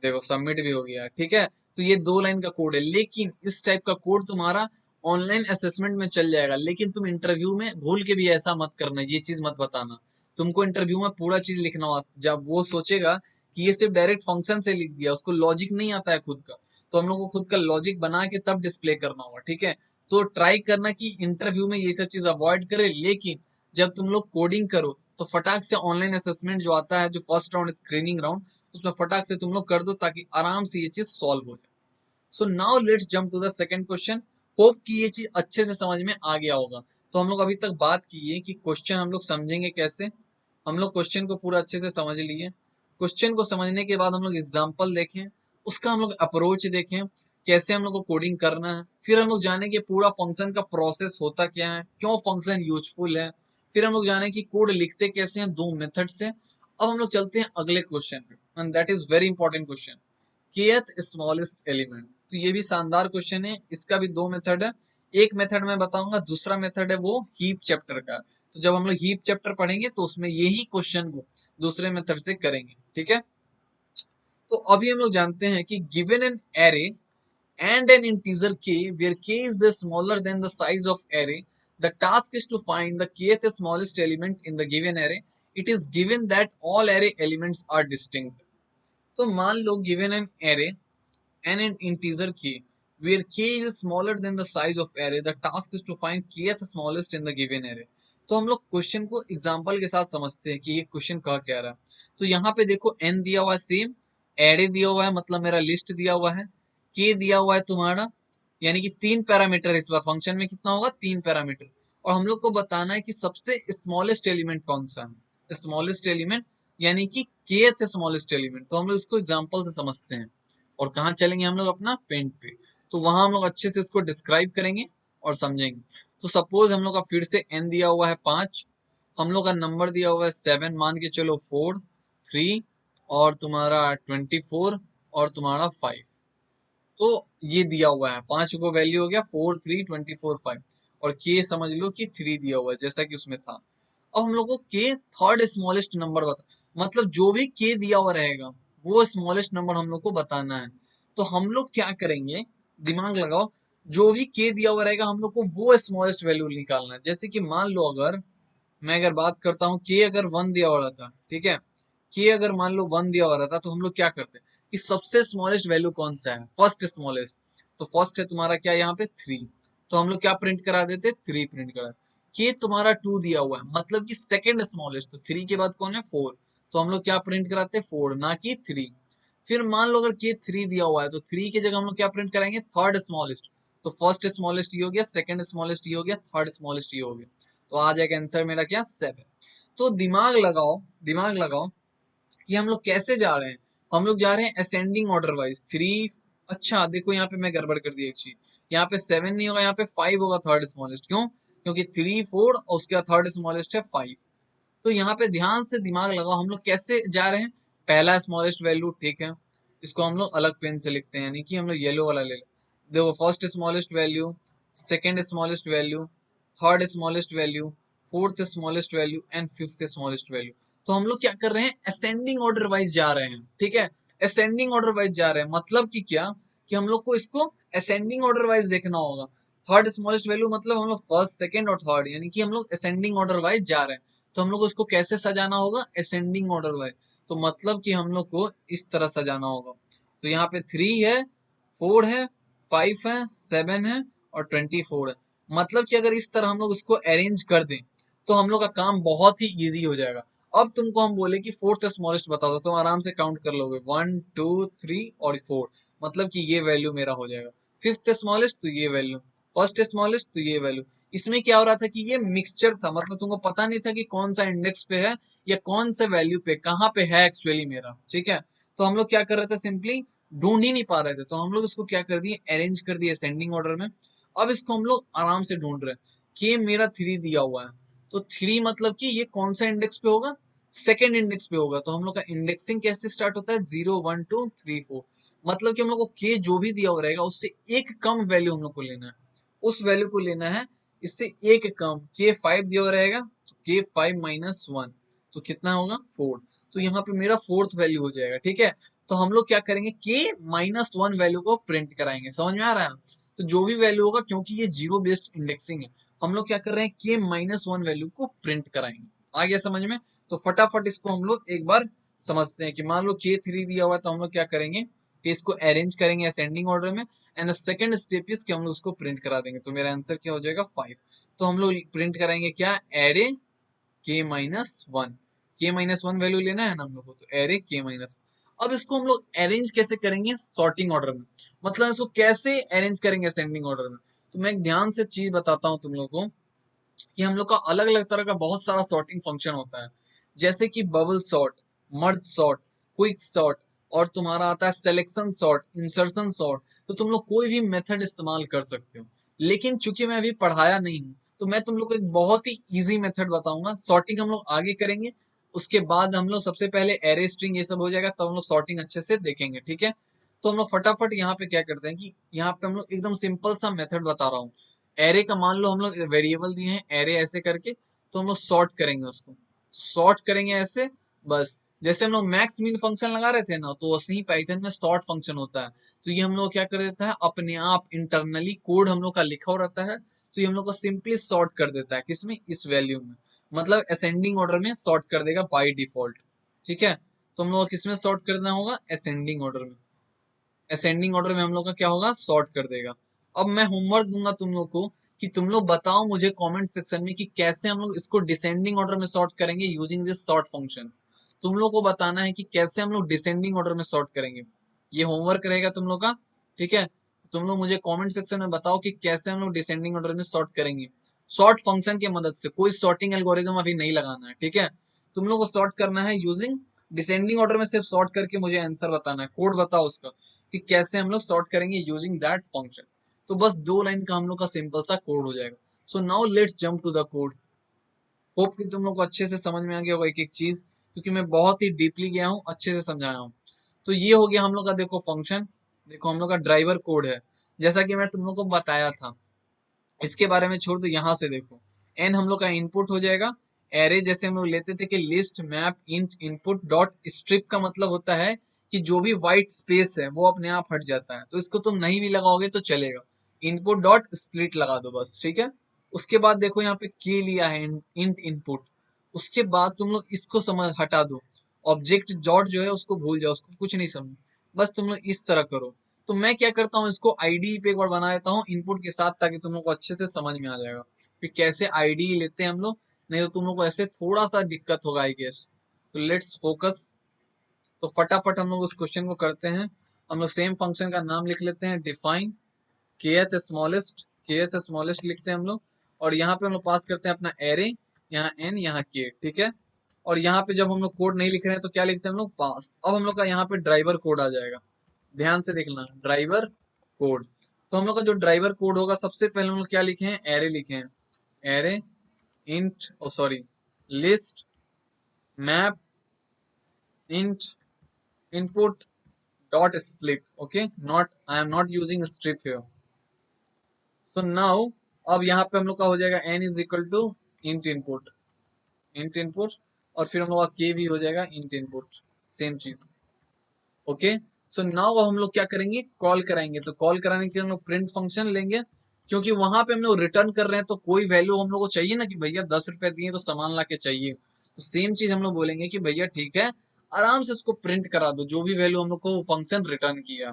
देखो सबमिट भी हो गया, ठीक है। तो ये 2 लाइन का कोड है, लेकिन इस टाइप का कोड तुम्हारा ऑनलाइन असेसमेंट में चल जाएगा, लेकिन तुम इंटरव्यू में भूल के भी ऐसा मत करना, ये चीज मत बताना। तुमको इंटरव्यू में पूरा चीज लिखना होगा, जब वो सोचेगा कि ये सिर्फ डायरेक्ट फंक्शन से लिख दिया, उसको लॉजिक नहीं आता है खुद का, तो हम लोग को खुद का लॉजिक बना के तब डिस्प्ले करना होगा, ठीक है। तो ट्राई करना कि इंटरव्यू में ये सब चीज अवॉइड करे, लेकिन जब तुम लोग कोडिंग करो तो फटाक से ऑनलाइन असेसमेंट जो आता है, जो फर्स्ट राउंड स्क्रीनिंग राउंड, उसमें फटाक से तुम लोग कर दो ताकि आराम से ये चीज सॉल्व हो जाए। So now let's jump to the second question. Hope कि ये चीज अच्छे से समझ में आ गया होगा। तो हम लोग अभी तक बात की है कि क्वेश्चन हम लोग समझेंगे कैसे। हम लोग क्वेश्चन को पूरा अच्छे से समझ लिए। क्वेश्चन को समझने के बाद हम लोग एग्जाम्पल देखें, उसका हम लोग अप्रोच देखें, कैसे हम लोग को कोडिंग करना है। फिर हम लोग जाने कि पूरा फंक्शन का प्रोसेस होता क्या है, क्यों फंक्शन यूजफुल है। फिर हम लोग जाने कि कोड लिखते कैसे हैं, 2 मेथड से। अब हम लोग चलते हैं अगले क्वेश्चन पे, and that is very important question, kth smallest element. तो ये भी शानदार क्वेश्चन है, इसका भी 2 मेथड है। एक मेथड मैं बताऊंगा, दूसरा मेथड है वो हीप चैप्टर का। तो जब हम लोग हीप चैप्टर पढ़ेंगे तो उसमें यही क्वेश्चन को दूसरे मेथड से करेंगे, ठीक है। तो अभी हम लोग जानते हैं कि given an array and an integer k where k is the smaller than the size of array, the task is to find the kth smallest element in the given array. It is given that all array elements are distinct. तो मान लो given an array and an integer k where k is smaller than the size of array, the task is to find kth smallest in the given array. तो हम लोग question को example के साथ समझते हैं कि ये क्वेश्चन कह क्या रहा है। तो यहाँ पे देखो n दिया हुआ है सेम, एरे दिया हुआ है मतलब मेरा लिस्ट दिया हुआ है, k दिया हुआ है तुम्हारा, यानी कि 3 पैरामीटर। इस बार फंक्शन में कितना होगा, 3 पैरामीटर। और हम लोग को बताना है कि सबसे स्मॉलेस्ट एलिमेंट कौन सा है, स्मॉलेस्ट एलिमेंट यानी कि kth स्मॉलेस्ट एलिमेंट। तो हम लोग इसको एग्जांपल से समझते हैं। और कहाँ चलेंगे हम लोग, अपना पेंट पे। तो वहां हम लोग अच्छे से इसको डिस्क्राइब करेंगे और समझेंगे। तो सपोज हम लोग का फिर से n दिया हुआ है 5, हम लोग का नंबर दिया हुआ है 7, मान के चलो 4, 3 और तुम्हारा 24 और तुम्हारा 5। तो ये दिया हुआ है, 5 को वैल्यू हो गया 4, 3, 24, 5। और के समझ लो कि 3 दिया हुआ है जैसा कि उसमें था। अब हम लोग को के थर्ड स्मॉलेस्ट नंबर बता, मतलब जो भी के दिया हुआ रहेगा वो स्मॉलेस्ट नंबर हम लोग को बताना है। तो हम लोग क्या करेंगे, दिमाग लगाओ, जो भी के दिया हुआ रहेगा हम लोग को वो स्मॉलेस्ट वैल्यू निकालना है। जैसे कि मान लो अगर मैं अगर बात करता हूँ, के अगर 1 दिया हुआ था, ठीक है, के अगर मान लो 1 दिया हुआ था, तो हम लोग क्या करते हैं कि सबसे स्मॉलेस्ट वैल्यू कौन सा है, फर्स्ट स्मॉलेस्ट। तो फर्स्ट है तुम्हारा क्या यहाँ पे 3, तो हम लोग क्या प्रिंट करा देते, 3 प्रिंट करा। के तुम्हारा 2 दिया हुआ है मतलब कि सेकंड स्मॉलेस्ट, तो 3 के बाद कौन है 4, तो हम लोग क्या प्रिंट कराते 4 ना कि 3। फिर मान लो अगर के 3 दिया हुआ है तो 3 की जगह हम लोग क्या प्रिंट कराएंगे, थर्ड स्मॉलेस्ट। तो फर्स्ट स्मॉलेस्ट ये हो गया, सेकंड स्मॉलेस्ट ये हो गया, थर्ड स्मॉलेस्ट ये हो गया। तो आ जाएगा आंसर मेरा क्या, 7। तो दिमाग लगाओ, दिमाग लगाओ कि हम लोग कैसे जा रहे हैं। हम लोग जा रहे हैं असेंडिंग ऑर्डर वाइज, 3। अच्छा देखो यहाँ पे मैं गड़बड़ कर दी एक चीज, यहाँ पे 7 नहीं होगा, यहाँ पे 5 होगा थर्ड स्मॉलेस्ट। क्यों, क्योंकि 3, 4 और उसके बाद थर्ड स्मॉलेस्ट है 5। तो यहाँ पे ध्यान से दिमाग लगाओ, हम लोग कैसे जा रहे हैं। पहला स्मॉलेस्ट वैल्यू, ठीक है, इसको हम लोग अलग पेन से लिखते हैं, यानी कि हम लोग येलो वाला ले लें। देखो first smallest value, second smallest value, third smallest value, fourth smallest value and fifth smallest value. तो हम लोग क्या कर रहे हैं, असेंडिंग ऑर्डर वाइज जा रहे हैं, ठीक है। असेंडिंग ऑर्डर वाइज जा रहे हैं मतलब कि क्या, कि हम लोग को इसको असेंडिंग ऑर्डर वाइज देखना होगा। थर्ड स्मॉलेस्ट वैल्यू मतलब हम लोग फर्स्ट, सेकंड और थर्ड, यानी कि हम लोग असेंडिंग ऑर्डर वाइज जा रहे हैं। तो हम लोग को इसको कैसे सजाना होगा, असेंडिंग ऑर्डर वाइज। तो मतलब कि हम लोग को इस तरह सजाना होगा। तो यहाँ पे 3 है, 4 है, 5 है, 7 है और 24 है। मतलब कि अगर इस तरह हम लोग इसको अरेंज कर दें तो हम लोग का काम बहुत ही इजी हो जाएगा। अब तुमको हम बोले कि फोर्थ स्मॉलेस्ट बता दो, तुम आराम से काउंट कर लोगे, 1, 2, 3 और 4। मतलब कि ये वैल्यू मेरा हो जाएगा। फिफ्थ स्मॉलेस्ट तो ये वैल्यू, फर्स्ट स्मॉलेस्ट तो ये वैल्यू। इसमें क्या हो रहा था कि ये मिक्सचर था, मतलब तुमको पता नहीं था कि कौन सा इंडेक्स पे है या कौन से वैल्यू पे कहाँ पे है एक्चुअली मेरा, ठीक है। तो हम लोग क्या कर रहे थे, सिंपली ढूंढ ही नहीं पा रहे थे, तो हम लोग इसको क्या कर दिए, अरेंज कर दिए असेंडिंग ऑर्डर में। अब इसको हम लोग आराम से ढूंढ रहे हैं कि मेरा 3 दिया हुआ है, तो 3 मतलब कि ये कौन सा इंडेक्स पे होगा, सेकेंड इंडेक्स पे होगा। तो हम लोग का इंडेक्सिंग कैसे स्टार्ट होता है, 0, 1, 2, 3, 4। मतलब कि हम लोग को के जो भी दिया हुआ रहेगा उससे एक कम वैल्यू हम लोग को लेना है, उस वैल्यू को लेना है, इससे एक कम। के 5 दिया हुआ रहेगा तो के 5 - 1 तो कितना होगा, 4। तो यहाँ पे मेरा फोर्थ वैल्यू हो जाएगा, ठीक है। तो हम लोग क्या करेंगे, k-1 वैल्यू को प्रिंट कराएंगे। समझ में आ रहा है? तो जो भी वैल्यू होगा, क्योंकि ये जीरो बेस्ड इंडेक्सिंग है, हम लोग क्या कर रहे हैं, k-1 वैल्यू को प्रिंट कराएंगे। आ गया समझ में? तो फटाफट इसको हम लोग एक बार समझते हैं कि मान लो k3 दिया हुआ है, तो हम लोग क्या करेंगे कि इसको अरेंज करेंगे असेंडिंग ऑर्डर में, and the second step is कि हम लोग उसको प्रिंट करा देंगे। तो मेरा आंसर क्या हो जाएगा, 5। तो हम लोग प्रिंट कराएंगे क्या, एरे k-1। k-1 वैल्यू लेना है ना हम लोग को, तो एरे k-। अब इसको हम लोग अरेंज कैसे करेंगे, सॉर्टिंग ऑर्डर में। मतलब इसको कैसे अरेंज करेंगे असेंडिंग ऑर्डर में। तो मैं एक ध्यान से चीज बताता हूँ तुम लोग को कि हम लोग का अलग अलग तरह का बहुत सारा सॉर्टिंग फंक्शन होता है, जैसे कि bubble sort, merge sort, quick sort, और तुम्हारा आता है सिलेक्शन सॉर्ट, इंसर्शन सॉर्ट। तो तुम लोग कोई भी मेथड इस्तेमाल कर सकते हो, लेकिन चूंकि मैं अभी पढ़ाया नहीं हूँ, तो मैं तुम लोग को एक बहुत ही इजी मेथड बताऊंगा। सॉर्टिंग हम लोग आगे करेंगे, उसके बाद हम लोग सबसे पहले एरे स्ट्रिंग ये सब हो जाएगा, तब हम लोग सॉर्टिंग अच्छे से देखेंगे, ठीक है। तो हम लोग फटाफट यहाँ पे क्या करते हैं कि यहाँ पे हम लोग एकदम सिंपल सा मेथड बता रहा हूँ। एरे का मान लो हम लोग वेरिएबल दिए हैं एरे ऐसे करके, तो हम लोग सॉर्ट करेंगे उसको, सॉर्ट करेंगे ऐसे, बस। जैसे हम लोग मैक्स मीन फंक्शन लगा रहे थे ना, तो वैसे ही पाइथन में सॉर्ट फंक्शन होता है। तो ये हम लोग क्या कर देता है, अपने आप इंटरनली कोड हम लोग का लिखा हुआ रहता है, तो ये हम लोग को सिंपली सॉर्ट कर देता है, किसमें, इस वैल्यू में। मतलब असेंडिंग ऑर्डर में सॉर्ट कर देगा बाय डिफॉल्ट, ठीक है। तो हम लोग को किसमें सॉर्ट करना होगा, असेंडिंग ऑर्डर में। असेंडिंग ऑर्डर में हम लोग का क्या होगा, सॉर्ट कर देगा। अब मैं होमवर्क दूंगा तुम लोग को कि तुम लोग बताओ मुझे कमेंट सेक्शन में कि कैसे हम लोग इसको डिसेंडिंग ऑर्डर में सॉर्ट करेंगे यूजिंग दिस सॉर्ट फंक्शन। तुम लोग को बताना है कि कैसे हम लोग डिसेंडिंग ऑर्डर में सॉर्ट करेंगे। ये होमवर्क रहेगा तुम लोग का, ठीक है। तुम लोग मुझे कमेंट सेक्शन में बताओ कि कैसे हम लोग डिसेंडिंग ऑर्डर में सॉर्ट करेंगे सॉर्ट फंक्शन की मदद से। कोई सॉर्टिंग एल्गोरिथम अभी नहीं लगाना है, ठीक है। तुम लोग को सॉर्ट करना है यूजिंग डिसेंडिंग ऑर्डर में, सिर्फ सॉर्ट करके मुझे आंसर बताना है, कोड बताओ उसका कि कैसे हम लोग सॉर्ट करेंगे यूजिंग दैट फंक्शन। तो बस 2 लाइन का हम लोग का सिंपल सा कोड हो जाएगा। So now let's jump to the code. Hope कि तुम लोग को अच्छे से समझ में आ गया होगा एक एक चीज, क्योंकि मैं बहुत ही डीपली गया हूँ, अच्छे से समझाया हूँ। तो ये हो गया हम लोग का, देखो फंक्शन, देखो हम लोग का ड्राइवर कोड है, जैसा कि मैं तुम लोग को बताया था। इसके बारे में छोड़ दो, यहाँ से देखो, एन हम लोग का इनपुट हो जाएगा। एरे जैसे हम लोग लेते थे कि list map int input dot strip, का मतलब होता है कि जो भी व्हाइट स्पेस है वो अपने आप हट जाता है, तो इसको तुम नहीं भी लगाओगे तो चलेगा। इनपुट डॉट स्प्लिट लगा दो बस, ठीक है। उसके बाद देखो यहाँ पे के लिया है इंट इनपुट, उसके बाद तुम लोग इसको समझ हटा दो, ऑब्जेक्ट डॉट जो है उसको भूल जाओ, उसको कुछ नहीं समझ, बस तुम लोग इस तरह करो। तो मैं क्या करता हूँ, इसको आईडी पे एक बार बना देता हूँ इनपुट के साथ, ताकि तुम लोग को अच्छे से समझ में आ जाएगा कि कैसे आईडी लेते हैं हम लोग, नहीं तो तुम लोग को ऐसे थोड़ा सा दिक्कत होगा आई गेस। तो लेट्स फोकस। तो फटाफट हम लोग उस क्वेश्चन को करते हैं। हम लोग सेम फंक्शन का नाम लिख लेते हैं, define kth smallest, kth smallest लिखते हैं हम लोग, और यहाँ पे हम लोग पास करते हैं अपना एरे, यहाँ n यहाँ k, ठीक है। और यहाँ पे जब हम लोग कोड नहीं लिख रहे हैं तो क्या लिखते हैं हम लोग, पास। अब हम लोग का यहाँ पे ड्राइवर कोड आ जाएगा, ध्यान से देखना, ड्राइवर कोड। तो हम लोग का जो ड्राइवर कोड होगा, सबसे पहले हम लोग क्या लिखे हैं, एरे लिखे हैं, array int oh sorry list map int input dot split, okay, not I am not using strip here. So now अब यहाँ पे हम लोग का हो जाएगा n is equal to int input, int input, और फिर हम लोग का k भी हो जाएगा int input, सेम चीज, ओके। सो नाउ हम लोग क्या करेंगे, कॉल कराएंगे। तो कॉल कराने के लिए हम लोग प्रिंट फंक्शन लेंगे, क्योंकि वहां पे हम लोग रिटर्न कर रहे हैं, तो कोई वैल्यू हम लोग को चाहिए ना कि भैया 10 रुपए दिए तो सामान ला के चाहिए। तो सेम चीज हम लोग बोलेंगे कि भैया ठीक है, आराम से उसको प्रिंट करा दो, जो भी वैल्यू हम लोग को फंक्शन रिटर्न किया।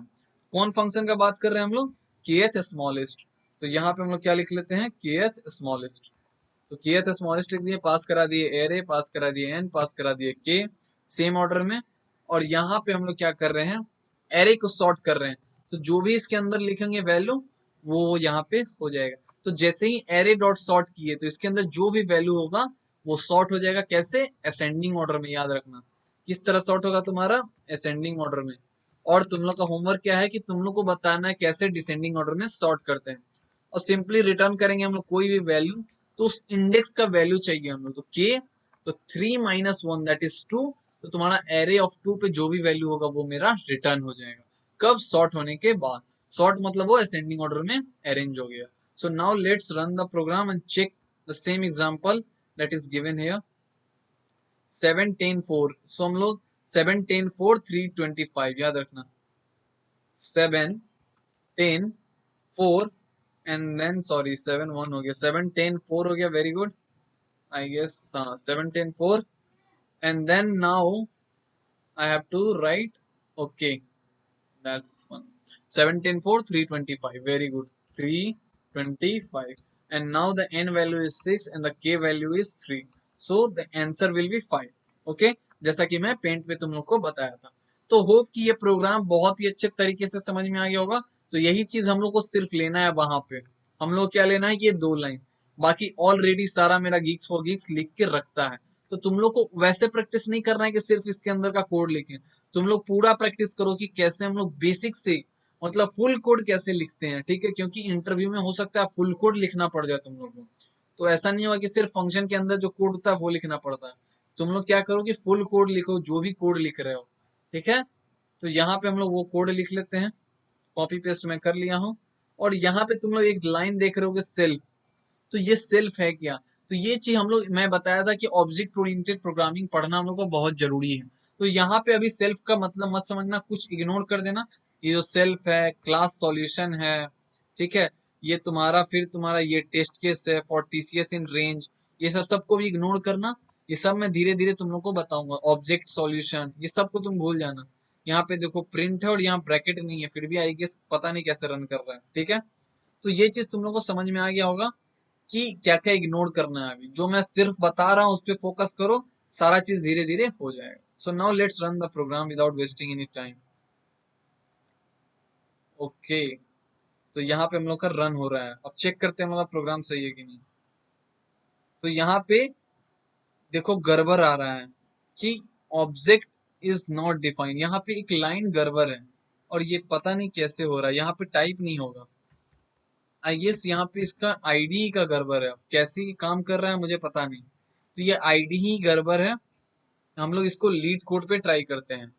कौन फंक्शन का बात कर रहे हैं हम लोग, kth स्मॉलेस्ट। तो यहाँ पे हम लोग क्या लिख लेते हैं, kth स्मॉलेस्ट। तो kth स्मॉलेस्ट लिख दिए, पास करा दिए एरे, पास करा दिए एन, पास करा दिए के, सेम ऑर्डर में। और यहाँ पे हम लोग क्या कर रहे हैं, एरे को सॉर्ट कर रहे हैं, तो जो भी इसके अंदर लिखेंगे वैल्यू वो यहाँ पे हो जाएगा। तो जैसे ही एरे डॉट सॉर्ट किए, तो इसके अंदर जो भी वैल्यू होगा वो सॉर्ट हो जाएगा, कैसे, असेंडिंग ऑर्डर में, याद रखना किस तरह सॉर्ट होगा तुम्हारा, असेंडिंग ऑर्डर में। और तुम लोग का होमवर्क क्या है कि तुम लोग को बताना है कैसे डिसेंडिंग ऑर्डर में सॉर्ट करते हैं। और सिंपली रिटर्न करेंगे हम लोग कोई भी वैल्यू, तो उस इंडेक्स का वैल्यू चाहिए हम लोग, तो के, तो 3 - 1 दैट इज 2। तो तुम्हारा एरे ऑफ 2 पे जो भी वैल्यू होगा वो मेरा रिटर्न हो जाएगा, कब, सॉर्ट होने के बाद। सॉर्ट मतलब वो असेंडिंग ऑर्डर में अरेंज हो गया। So now let's run the program and check the same example that is given here, 7 10 4। सो हम लोग 7 10 4 3 25, याद रखना 7 10 4 एंड देन सॉरी 7 1 हो गया, 7 10 4 हो गया, वेरी गुड आई गेस, हाँ 7 10 4 and then now I have to write, okay that's one. 7 10 4 325, very good, 325, and now the n value is 6 and the k value is 3, so the answer will be 5. okay, जैसा कि मैं paint पे तुम लोग को बताया था। तो होप कि ये प्रोग्राम बहुत ही अच्छे तरीके से समझ में आ गया होगा। तो यही चीज हम लोग को सिर्फ लेना है, वहां पे हम लोग क्या लेना है, ये 2 लाइन, बाकी ऑलरेडी सारा मेरा गीक्स फॉर गीक्स लिख के रखता है। तो तुम लोग को वैसे प्रैक्टिस नहीं करना है कि सिर्फ इसके अंदर का कोड लिखें, तुम लोग पूरा प्रैक्टिस करो कि कैसे हम लोग बेसिक से मतलब फुल कोड कैसे लिखते हैं, ठीक है, क्योंकि इंटरव्यू में हो सकता है फुल कोड लिखना पड़ जाए तुम लोग को। तो ऐसा नहीं होगा कि सिर्फ फंक्शन के अंदर जो कोड होता है वो लिखना पड़ता है। तुम लोग क्या करो कि फुल कोड लिखो, जो भी कोड लिख रहे हो, ठीक है। तो यहाँ पे हम लोग वो कोड लिख लेते हैं, कॉपी पेस्ट मैं कर लिया हूँ। और यहाँ पे तुम लोग एक लाइन देख रहे हो सेल्फ, तो ये सेल्फ है क्या, तो ये चीज हम लोग, मैं बताया था कि ऑब्जेक्ट ओरिएंटेड प्रोग्रामिंग पढ़ना हम लोग को बहुत जरूरी है। तो यहाँ पे अभी सेल्फ का मतलब मत समझना, कुछ इग्नोर कर देना। ये जो सेल्फ है, क्लास सॉल्यूशन है, ठीक है, ये तुम्हारा फिर तुम्हारा ये टेस्ट केस है फॉर टीसीएस इन रेंज, ये सब सबको भी इग्नोर करना। ये सब मैं धीरे धीरे तुम लोग को बताऊंगा। ऑब्जेक्ट सॉल्यूशन ये सब को तुम भूल जाना। यहाँ पे देखो प्रिंट है और यहाँ ब्रैकेट नहीं है, फिर भी आई गेस पता नहीं कैसे रन कर रहा है, ठीक है। तो ये चीज तुम लोग को समझ में आ गया होगा कि क्या क्या इग्नोर करना है। अभी जो मैं सिर्फ बता रहा हूँ उस पर फोकस करो, सारा चीज धीरे धीरे हो जाएगा। So now let's run the program without wasting any time. Okay, तो यहाँ पे हम लोग का रन हो रहा है। अब चेक करते हैं हमारा प्रोग्राम सही है कि नहीं। तो यहाँ पे देखो गड़बड़ आ रहा है कि ऑब्जेक्ट इज नॉट डिफाइंड, यहाँ पे एक लाइन गड़बड़ है और ये पता नहीं कैसे हो रहा है, यहाँ पे टाइप नहीं होगा। आई गेस यहाँ पे इसका आईडी का गड़बड़ है, कैसे काम कर रहा है मुझे पता नहीं। तो ये आईडी ही गड़बड़ है। हम लोग इसको लीड कोड पे ट्राई करते हैं।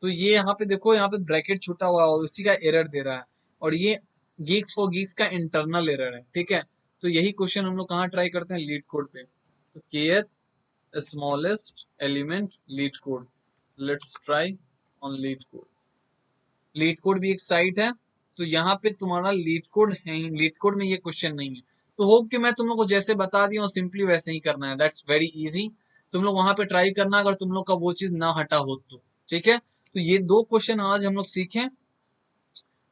तो ये यहाँ पे देखो, यहाँ पे ब्रैकेट छूटा हुआ है, उसी का एरर दे रहा है। और ये गीक्स फॉर गीक्स का इंटरनल एरर है, ठीक है। तो यही क्वेश्चन हम लोग कहाँ ट्राई करते हैं, लीड कोड पे। तो kth smallest element leet code, let's try on leet code. Leet code भी एक साइट है, तो यहाँ पे तुम्हारा लीड कोड है, लीड कोड में ये क्वेश्चन नहीं है। तो होप कि मैं तुम लोग को जैसे बता दिया हूँ सिंपली वैसे ही करना है, दैट्स वेरी इजी। तुम लोग वहां पे ट्राई करना अगर तुम लोग का वो चीज ना हटा हो तो, ठीक है। तो ये 2 क्वेश्चन आज हम लोग सीखे।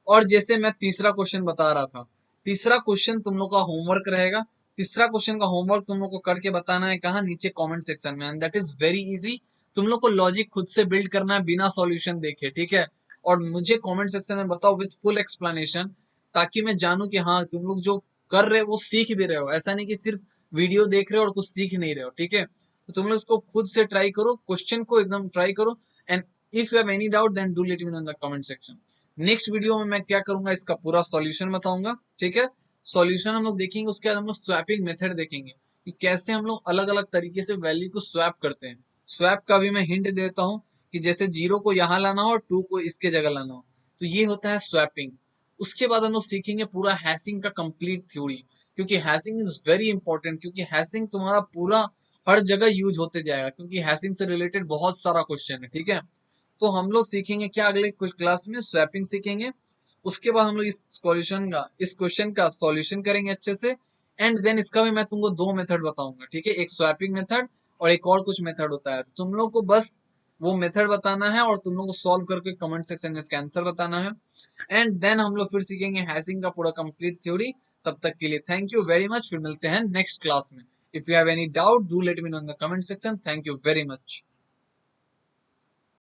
और जैसे मैं तीसरा क्वेश्चन बता रहा था, तीसरा क्वेश्चन तुम लोग का होमवर्क रहेगा। तीसरा क्वेश्चन का होमवर्क तुम लोग को करके बताना है, कहा, नीचे कमेंट सेक्शन में, and that is very easy. तुम लोग को लॉजिक खुद से बिल्ड करना है बिना सॉल्यूशन देखे, ठीक है। और मुझे कमेंट सेक्शन में बताओ विद फुल एक्सप्लेनेशन, ताकि मैं जानू कि हाँ तुम लोग जो कर रहे हो वो सीख भी रहे हो, ऐसा नहीं कि सिर्फ वीडियो देख रहे हो और कुछ सीख नहीं रहे हो, ठीक है। तो तुम लोग इसको खुद से ट्राई करो, क्वेश्चन को एकदम ट्राई करो, and if you have any doubt then do let me know in the comment section. Next video में मैं क्या करूंगा, इसका पूरा सॉल्यूशन बताऊंगा, ठीक है। सॉल्यूशन हम लोग देखेंगे, उसके बाद हम लोग स्वैपिंग मेथड देखेंगे कि कैसे हम लोग अलग अलग तरीके से वैल्यू को स्वैप करते हैं। स्वैप का भी मैं हिंट देता हूँ कि जैसे 0 को यहाँ लाना हो और 2 को इसके जगह लाना हो, तो ये होता है स्वैपिंग। उसके बाद हम लोग सीखेंगे पूरा हैशिंग का कंप्लीट थ्योरी, क्योंकि हैशिंग इज वेरी इंपॉर्टेंट, क्योंकि हैशिंग तुम्हारा पूरा हर जगह यूज होते जाएगा, क्योंकि हैशिंग से रिलेटेड बहुत सारा क्वेश्चन है, ठीक है। तो हम लोग सीखेंगे क्या अगले कुछ क्लास में, स्वैपिंग सीखेंगे। उसके बाद हम लोग इस सॉल्यूशन का, इस क्वेश्चन का सॉल्यूशन करेंगे अच्छे से। एंड देन इसका भी मैं तुमको 2 मेथड बताऊंगा, ठीक है, एक स्वैपिंग मेथड और एक और कुछ मेथड होता है। तो तुम लोग को बस वो मेथड बताना है और तुम लोग को सॉल्व करके कमेंट सेक्शन में इसका आंसर बताना है। एंड देन हम लोग फिर सीखेंगे हैशिंग का पूरा कंप्लीट थ्योरी। तब तक के लिए थैंक यू वेरी मच, फिर मिलते हैं नेक्स्ट क्लास में। If you have any doubt do let me know in the comment section. Thank you very much.